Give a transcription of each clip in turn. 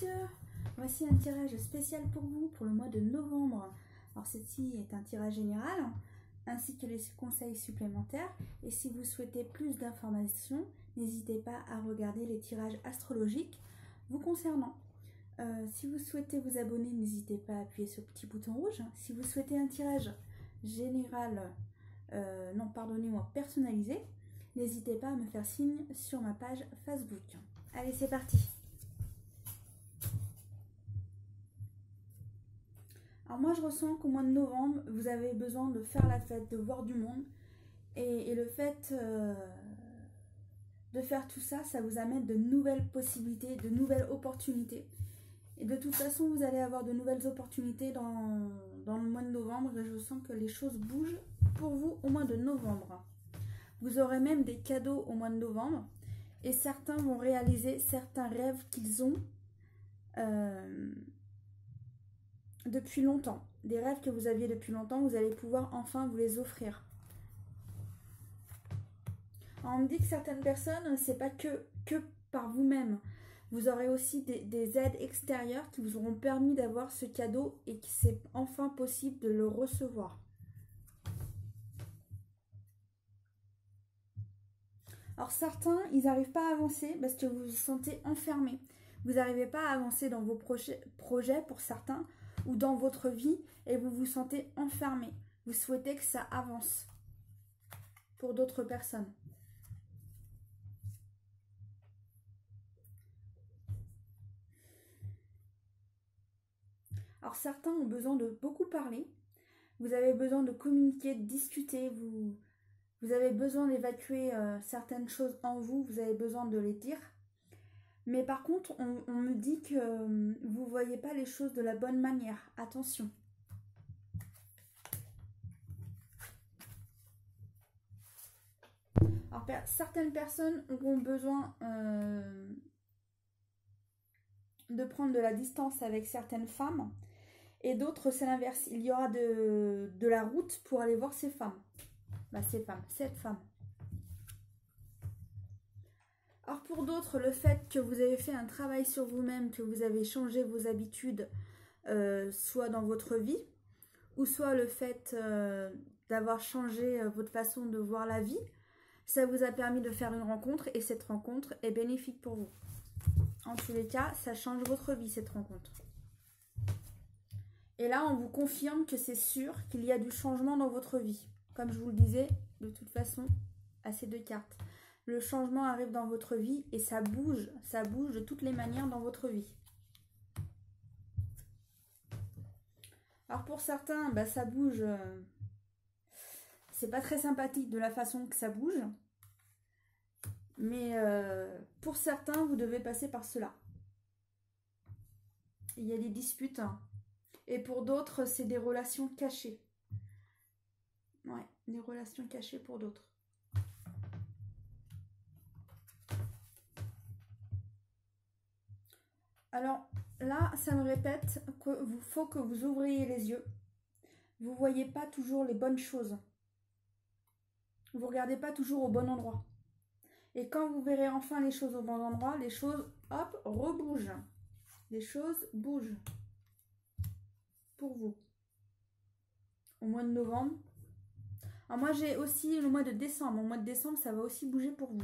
messieurs, voici un tirage spécial pour vous pour le mois de novembre. Alors ceci est un tirage général ainsi que les conseils supplémentaires, et si vous souhaitez plus d'informations, n'hésitez pas à regarder les tirages astrologiques vous concernant. Si vous souhaitez vous abonner, n'hésitez pas à appuyer sur le petit bouton rouge. Si vous souhaitez un tirage général, moi personnalisé, n'hésitez pas à me faire signe sur ma page Facebook. Allez, c'est parti. Alors moi, je ressens qu'au mois de novembre, vous avez besoin de faire la fête, de voir du monde. Et le fait de faire tout ça, ça vous amène de nouvelles possibilités, de nouvelles opportunités. Et de toute façon, vous allez avoir de nouvelles opportunités dans le mois de novembre. Et je sens que les choses bougent pour vous au mois de novembre. Vous aurez même des cadeaux au mois de novembre. Et certains vont réaliser certains rêves qu'ils ont depuis longtemps. Des rêves que vous aviez depuis longtemps, vous allez pouvoir enfin vous les offrir. Alors, on me dit que certaines personnes, c'est pas que par vous-même. Vous aurez aussi des aides extérieures qui vous auront permis d'avoir ce cadeau et que c'est enfin possible de le recevoir. Alors certains, ils n'arrivent pas à avancer parce que vous vous sentez enfermé. Vous n'arrivez pas à avancer dans vos projets pour certains ou dans votre vie et vous vous sentez enfermé. Vous souhaitez que ça avance pour d'autres personnes. Alors certains ont besoin de beaucoup parler. Vous avez besoin de communiquer, de discuter. Vous avez besoin d'évacuer certaines choses en vous. Vous avez besoin de les dire. Mais par contre, on me dit que vous ne voyez pas les choses de la bonne manière. Attention. Alors, certaines personnes auront besoin de prendre de la distance avec certaines femmes. Et d'autres, c'est l'inverse. Il y aura de la route pour aller voir ces femmes. Cette femme. Alors pour d'autres, le fait que vous avez fait un travail sur vous-même, que vous avez changé vos habitudes, soit dans votre vie, ou soit le fait d'avoir changé votre façon de voir la vie, ça vous a permis de faire une rencontre et cette rencontre est bénéfique pour vous. En tous les cas, ça change votre vie, cette rencontre. Et là, on vous confirme que c'est sûr qu'il y a du changement dans votre vie. Comme je vous le disais, de toute façon, à ces deux cartes. Le changement arrive dans votre vie et ça bouge de toutes les manières dans votre vie. Alors pour certains, ça bouge, c'est pas très sympathique de la façon que ça bouge. Mais pour certains, vous devez passer par cela. Il y a des disputes, hein. Et pour d'autres, c'est des relations cachées. Ouais, des relations cachées pour d'autres. Alors là, ça me répète qu'il faut que vous ouvriez les yeux. Vous ne voyez pas toujours les bonnes choses. Vous ne regardez pas toujours au bon endroit. Et quand vous verrez enfin les choses au bon endroit, les choses, hop, rebougent. Les choses bougent. Pour vous. Au mois de novembre. Alors moi, j'ai aussi le mois de décembre. Au mois de décembre, ça va aussi bouger pour vous.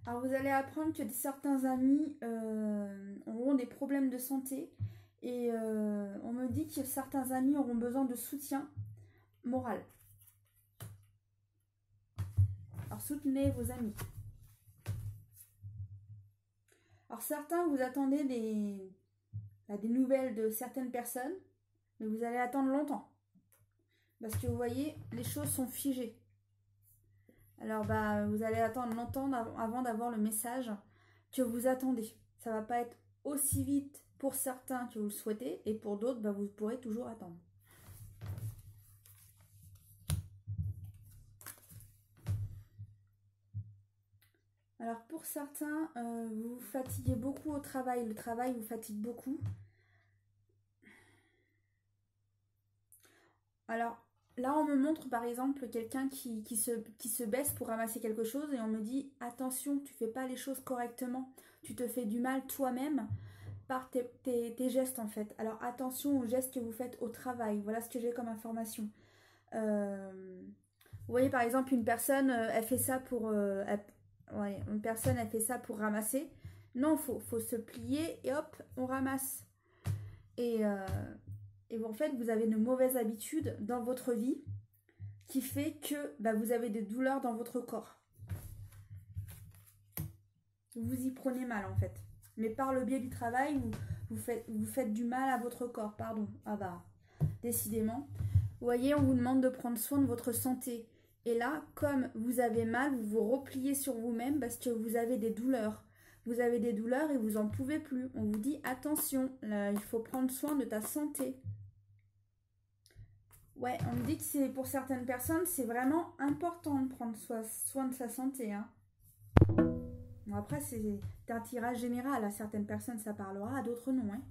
Alors vous allez apprendre que certains amis auront des problèmes de santé et on me dit que certains amis auront besoin de soutien moral. Alors soutenez vos amis. Alors certains, vous attendez des nouvelles de certaines personnes, mais vous allez attendre longtemps. Parce que vous voyez, les choses sont figées. Alors, vous allez attendre longtemps avant d'avoir le message que vous attendez. Ça ne va pas être aussi vite pour certains que vous le souhaitez. Et pour d'autres, vous pourrez toujours attendre. Alors, pour certains, vous vous fatiguez beaucoup au travail. Le travail vous fatigue beaucoup. Alors, là, on me montre par exemple quelqu'un qui se baisse pour ramasser quelque chose et on me dit attention, tu fais pas les choses correctement, tu te fais du mal toi-même par tes gestes en fait. Alors attention aux gestes que vous faites au travail, voilà ce que j'ai comme information. Vous voyez par exemple une personne, elle fait ça pour... ouais, une personne, elle fait ça pour ramasser. Non, faut se plier et hop, on ramasse. Et en fait, vous avez une mauvaise habitude dans votre vie qui fait que bah, vous avez des douleurs dans votre corps. Vous y prenez mal en fait. Mais par le biais du travail, vous faites du mal à votre corps, pardon. Ah bah, décidément. Vous voyez, on vous demande de prendre soin de votre santé. Et là, comme vous avez mal, vous vous repliez sur vous-même parce que vous avez des douleurs. Vous avez des douleurs et vous n'en pouvez plus. On vous dit attention, là, il faut prendre soin de ta santé. Ouais, on me dit que c'est pour certaines personnes, c'est vraiment important de prendre soin de sa santé. Hein. Bon, après, c'est un tirage général. À certaines personnes, ça parlera, à d'autres non. Hein.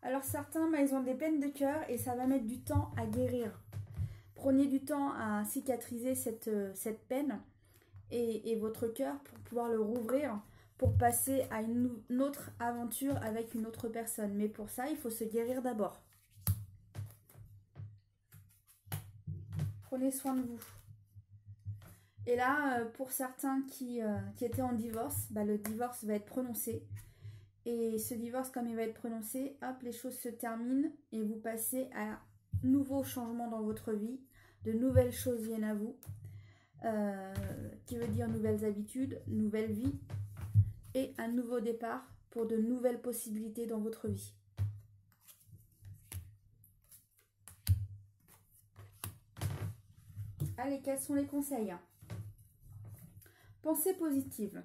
Alors certains, bah, ils ont des peines de cœur et ça va mettre du temps à guérir. Prenez du temps à cicatriser cette peine et votre cœur pour pouvoir le rouvrir, pour passer à une autre aventure avec une autre personne. Mais pour ça, il faut se guérir d'abord. Prenez soin de vous. Et là, pour certains qui étaient en divorce, bah, le divorce va être prononcé. Et ce divorce, comme il va être prononcé, hop, les choses se terminent et vous passez à nouveaux changements dans votre vie. De nouvelles choses viennent à vous. Qui veut dire nouvelles habitudes, nouvelle vie et un nouveau départ pour de nouvelles possibilités dans votre vie. Allez, quels sont les conseils? Pensée positive.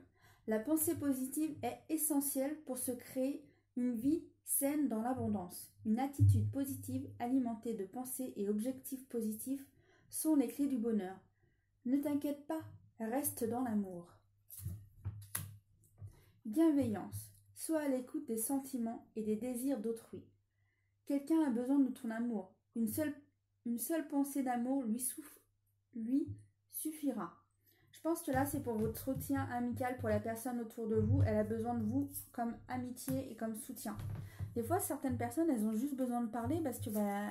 La pensée positive est essentielle pour se créer une vie saine dans l'abondance. Une attitude positive alimentée de pensées et objectifs positifs sont les clés du bonheur. Ne t'inquiète pas, reste dans l'amour. Bienveillance. Sois à l'écoute des sentiments et des désirs d'autrui. Quelqu'un a besoin de ton amour. Une seule pensée d'amour lui suffira. Je pense que là, c'est pour votre soutien amical pour la personne autour de vous. Elle a besoin de vous comme amitié et comme soutien. Des fois, certaines personnes, elles ont juste besoin de parler parce que bah,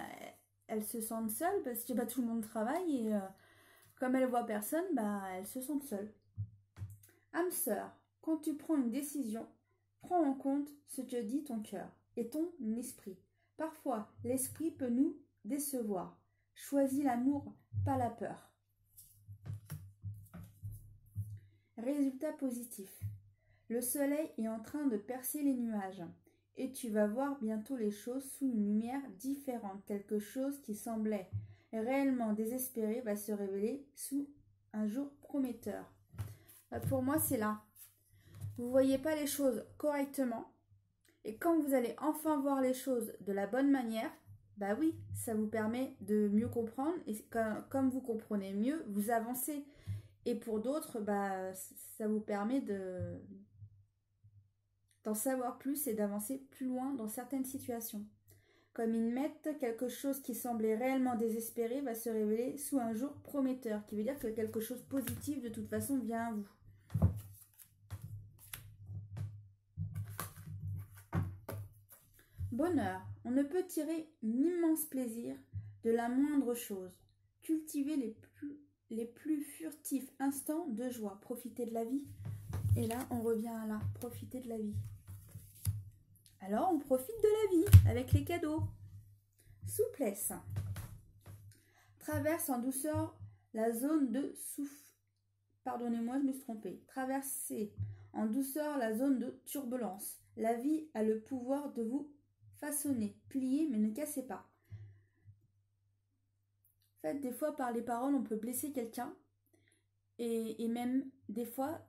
elles se sentent seules, parce que bah, tout le monde travaille et comme elles voient personne, bah, elles se sentent seules. Âme sœur, quand tu prends une décision, prends en compte ce que dit ton cœur et ton esprit. Parfois, l'esprit peut nous décevoir. Choisis l'amour, pas la peur. Résultat positif. Le soleil est en train de percer les nuages et tu vas voir bientôt les choses sous une lumière différente. Quelque chose qui semblait réellement désespéré va se révéler sous un jour prometteur. Pour moi, c'est là. Vous ne voyez pas les choses correctement et quand vous allez enfin voir les choses de la bonne manière, bah oui, ça vous permet de mieux comprendre et comme vous comprenez mieux, vous avancez. Et pour d'autres, bah, ça vous permet d'en savoir plus et d'avancer plus loin dans certaines situations. Comme ils mettent, quelque chose qui semblait réellement désespéré va se révéler sous un jour prometteur, qui veut dire que quelque chose de positif de toute façon vient à vous. Bonheur. On ne peut tirer un immense plaisir de la moindre chose. Cultiver les plus furtifs instants de joie. Profiter de la vie. Et là, on revient à là. Profiter de la vie. Alors, on profite de la vie avec les cadeaux. Souplesse. Traverse en douceur la zone de souffle. Pardonnez-moi, je me suis trompée. Traversez en douceur la zone de turbulence. La vie a le pouvoir de vous façonner, plier, mais ne cassez pas. En fait, des fois, par les paroles, on peut blesser quelqu'un. Et même, des fois,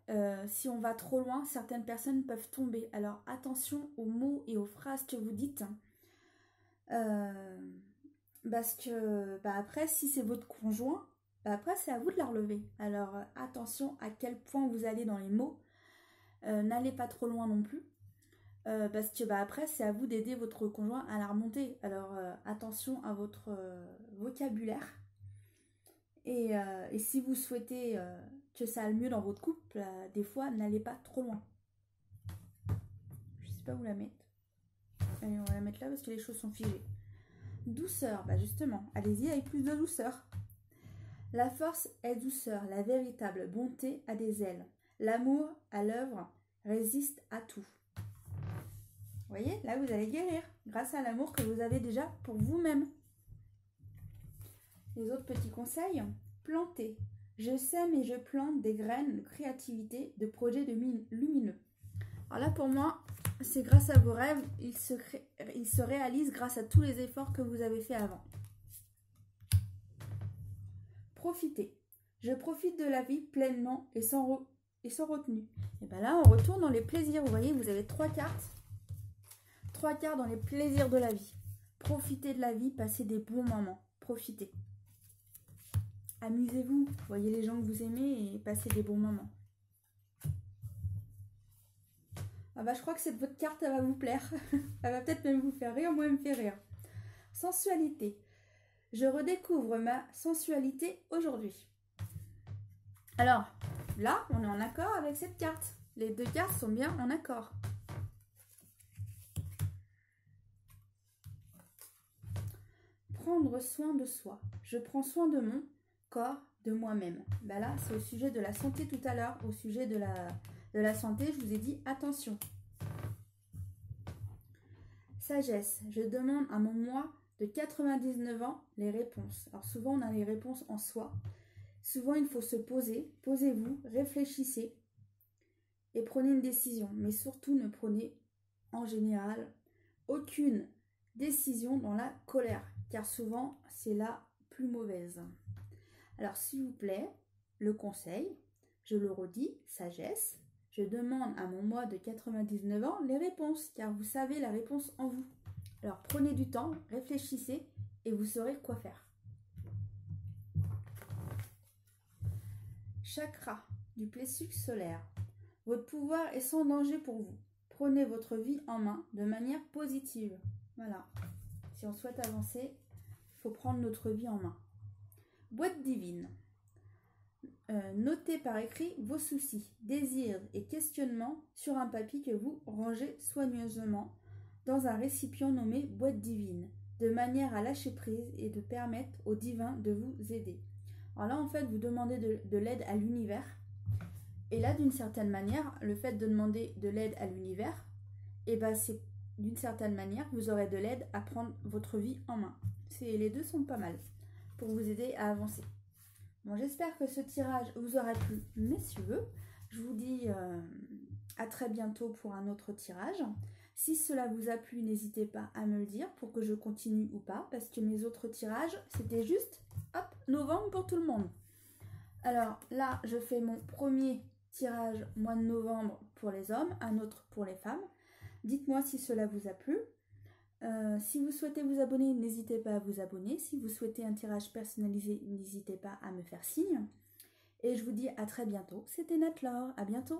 si on va trop loin, certaines personnes peuvent tomber. Alors, attention aux mots et aux phrases que vous dites. Parce que, bah, après, si c'est votre conjoint, bah, après, c'est à vous de la relever. Alors, attention à quel point vous allez dans les mots. N'allez pas trop loin non plus. parce que après, c'est à vous d'aider votre conjoint à la remonter. Alors, attention à votre vocabulaire. Et si vous souhaitez que ça aille mieux dans votre couple, des fois, n'allez pas trop loin. Je ne sais pas où la mettre. Allez, on va la mettre là parce que les choses sont figées. Douceur, bah justement, allez-y avec plus de douceur. La force est douceur, la véritable bonté a des ailes. L'amour à l'œuvre résiste à tout. Vous voyez, là vous allez guérir grâce à l'amour que vous avez déjà pour vous-même. Les autres petits conseils, planter. Je sème et je plante des graines de créativité, de projets lumineux. Alors là pour moi, c'est grâce à vos rêves, ils se réalisent grâce à tous les efforts que vous avez fait avant. Profitez. Je profite de la vie pleinement et sans retenue. Et bien là, on retourne dans les plaisirs. Vous voyez, vous avez 3 cartes. 3 cartes dans les plaisirs de la vie. Profitez de la vie, passez des bons moments. Profitez. Amusez-vous. Voyez les gens que vous aimez et passez des bons moments. Ah bah, je crois que cette votre carte, elle va vous plaire. Elle va peut-être même vous faire rire. Moi, elle me fait rire. Sensualité. Je redécouvre ma sensualité aujourd'hui. Alors, là, on est en accord avec cette carte. Les 2 cartes sont bien en accord. Prendre soin de soi. Je prends soin de mon corps, de moi-même. Ben là, c'est au sujet de la santé tout à l'heure. Au sujet de la santé, je vous ai dit attention. Sagesse. Je demande à mon moi de 99 ans les réponses. Alors souvent, on a les réponses en soi. Souvent, il faut se poser. Posez-vous, réfléchissez et prenez une décision. Mais surtout, ne prenez en général aucune décision dans la colère, car souvent, c'est la plus mauvaise. Alors, s'il vous plaît, le conseil, je le redis, sagesse. Je demande à mon moi de 99 ans les réponses, car vous savez la réponse en vous. Alors, prenez du temps, réfléchissez et vous saurez quoi faire. Chakra du plexus solaire. Votre pouvoir est sans danger pour vous. Prenez votre vie en main de manière positive. Voilà. Si on souhaite avancer, il faut prendre notre vie en main. Boîte divine. Notez par écrit vos soucis, désirs et questionnements sur un papier que vous rangez soigneusement dans un récipient nommé boîte divine, de manière à lâcher prise et de permettre au divin de vous aider. Alors là, en fait, vous demandez de l'aide à l'univers. Et là, d'une certaine manière, le fait de demander de l'aide à l'univers, et ben c'est d'une certaine manière, vous aurez de l'aide à prendre votre vie en main. Les 2 sont pas mal pour vous aider à avancer. Bon, j'espère que ce tirage vous aura plu, messieurs. Je vous dis à très bientôt pour un autre tirage. Si cela vous a plu, n'hésitez pas à me le dire pour que je continue ou pas, parce que mes autres tirages, c'était juste, hop, novembre pour tout le monde. Alors là, je fais mon premier tirage mois de novembre pour les hommes, un autre pour les femmes. Dites-moi si cela vous a plu. Si vous souhaitez vous abonner, n'hésitez pas à vous abonner. Si vous souhaitez un tirage personnalisé, n'hésitez pas à me faire signe. Et je vous dis à très bientôt. C'était Nat Laure. À bientôt.